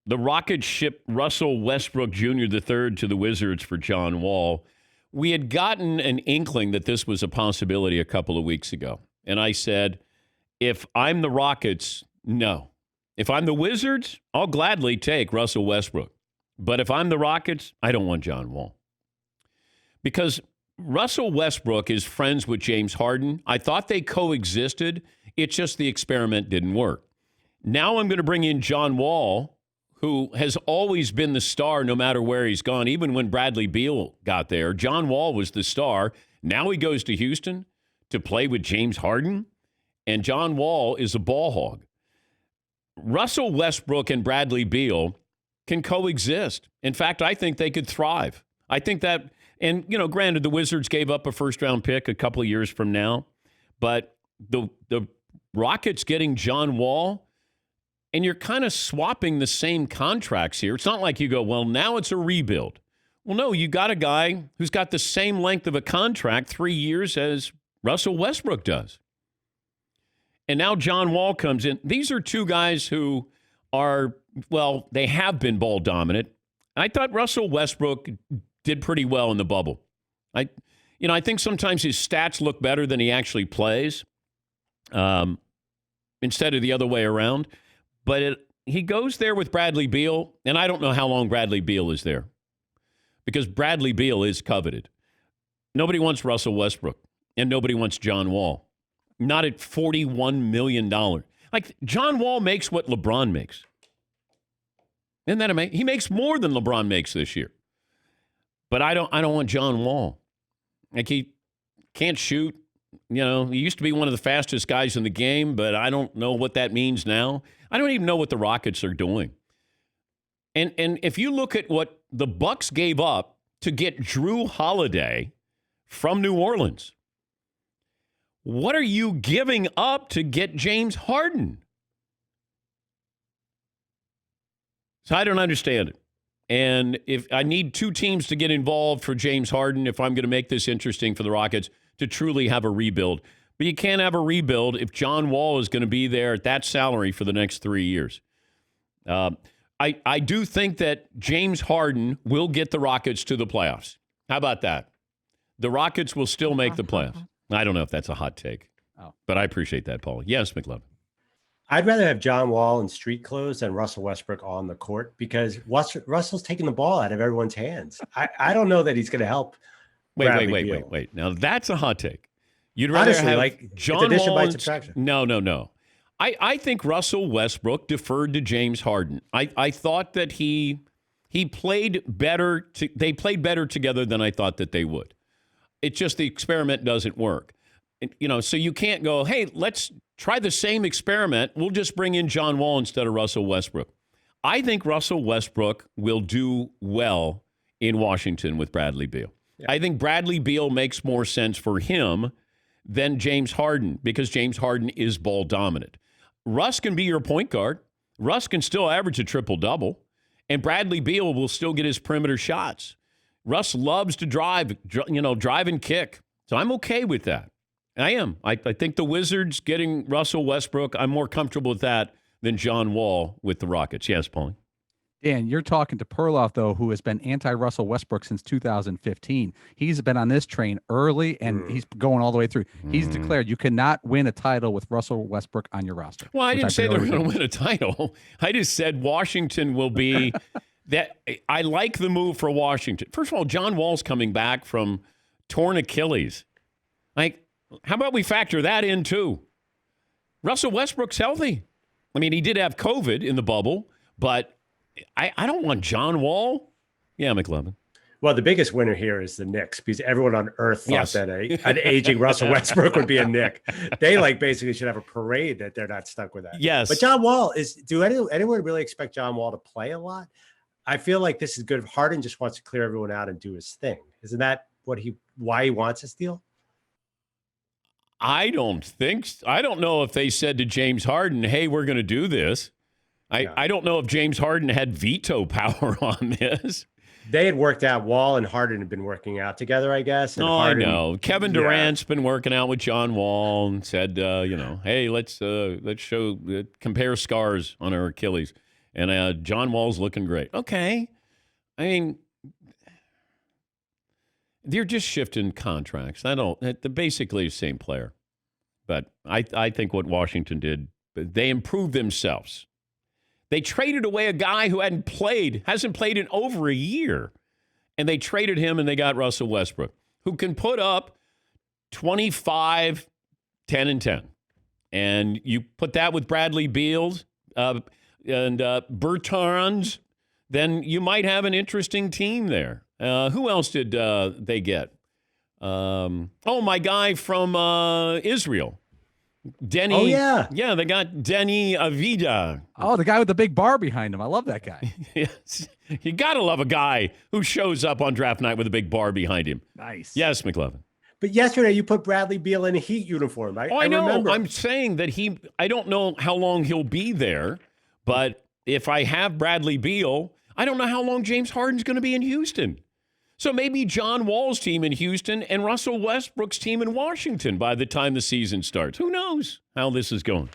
The Rockets shipped Russell Westbrook Jr. III to the Wizards for John Wall. We had gotten an inkling that this was a possibility a couple of weeks ago. And I said, if I'm the Rockets, no. If I'm the Wizards, I'll gladly take Russell Westbrook. But if I'm the Rockets, I don't want John Wall. Because Russell Westbrook is friends with James Harden. I thought they coexisted. It's just the experiment didn't work. Now I'm going to bring in John Wall, who has always been the star no matter where he's gone. Even when Bradley Beal got there, John Wall was the star. Now he goes to Houston to play with James Harden, and John Wall is a ball hog. Russell Westbrook and Bradley Beal can coexist. In fact, I think they could thrive. I think that, and, granted, the Wizards gave up a first-round pick a couple of years from now, but the Rockets getting John Wall, and you're kind of swapping the same contracts here. It's not like you go, well, now it's a rebuild. Well, no, you got a guy who's got the same length of a contract, 3 years, as Russell Westbrook does. And now John Wall comes in. These are two guys who are, well, they have been ball dominant. I thought Russell Westbrook did pretty well in the bubble. I think sometimes his stats look better than he actually plays, instead of the other way around. But he goes there with Bradley Beal, and I don't know how long Bradley Beal is there, because Bradley Beal is coveted. Nobody wants Russell Westbrook, and nobody wants John Wall. Not at $41 million. Like, John Wall makes what LeBron makes. Isn't that amazing? He makes more than LeBron makes this year. But I don't want John Wall. Like, he can't shoot. He used to be one of the fastest guys in the game, but I don't know what that means now. I don't even know what the Rockets are doing. And if you look at what the Bucks gave up to get Drew Holiday from New Orleans, what are you giving up to get James Harden? So I don't understand it. And if I need two teams to get involved for James Harden, if I'm going to make this interesting for the Rockets to truly have a rebuild. But you can't have a rebuild if John Wall is going to be there at that salary for the next 3 years. I do think that James Harden will get the Rockets to the playoffs. How about that? The Rockets will still make the playoffs. I don't know if that's a hot take, but I appreciate that, Paul. Yes, McLovin. I'd rather have John Wall in street clothes than Russell Westbrook on the court, because Russell's taking the ball out of everyone's hands. I don't know that he's going to help. Wait. Now, that's a hot take. You'd rather Honestly, have like John addition Wall by and, subtraction. No. I think Russell Westbrook deferred to James Harden. I thought that he played better. They played better together than I thought that they would. It's just the experiment doesn't work. So you can't go, hey, let's try the same experiment. We'll just bring in John Wall instead of Russell Westbrook. I think Russell Westbrook will do well in Washington with Bradley Beal. Yeah. I think Bradley Beal makes more sense for him than James Harden, because James Harden is ball dominant. Russ can be your point guard. Russ can still average a triple-double, and Bradley Beal will still get his perimeter shots. Russ loves to drive and kick. So I'm okay with that. I am. I think the Wizards getting Russell Westbrook, I'm more comfortable with that than John Wall with the Rockets. Yes, Paulie? Dan, you're talking to Perloff, though, who has been anti-Russell Westbrook since 2015. He's been on this train early, and he's going all the way through. He's declared you cannot win a title with Russell Westbrook on your roster. Well, I didn't say they're going to win a title. I just said Washington will be that. I like the move for Washington. First of all, John Wall's coming back from torn Achilles. Like, how about we factor that in, too? Russell Westbrook's healthy. I mean, he did have COVID in the bubble, but I don't want John Wall. Yeah, McLovin. Well, the biggest winner here is the Knicks, because everyone on earth thought that an aging Russell Westbrook would be a Knick. They basically should have a parade that they're not stuck with that. Yes. But John Wall do anyone really expect John Wall to play a lot? I feel like this is good. Harden just wants to clear everyone out and do his thing. Isn't that why he wants this deal? I don't think so. I don't know if they said to James Harden, hey, we're going to do this. I don't know if James Harden had veto power on this. They had worked out. Wall and Harden had been working out together, I guess. And Harden, I know. Kevin Durant's been working out with John Wall and said, hey, let's compare scars on our Achilles. And John Wall's looking great. Okay. I mean, they're just shifting contracts. They're basically the same player. But I think what Washington did, they improved themselves. They traded away a guy who hasn't played in over a year. And they traded him and they got Russell Westbrook, who can put up 25, 10, and 10. And you put that with Bradley Beal and Bertans, then you might have an interesting team there. Who else did they get? My guy from Israel. Denny. Oh, yeah. Yeah, they got Denny Avida. Oh, the guy with the big bar behind him. I love that guy. Yes. You got to love a guy who shows up on draft night with a big bar behind him. Nice. Yes, McLovin. But yesterday you put Bradley Beal in a Heat uniform. I know. Remember. I'm saying that I don't know how long he'll be there, but if I have Bradley Beal, I don't know how long James Harden's going to be in Houston. So maybe John Wall's team in Houston and Russell Westbrook's team in Washington by the time the season starts. Who knows how this is going?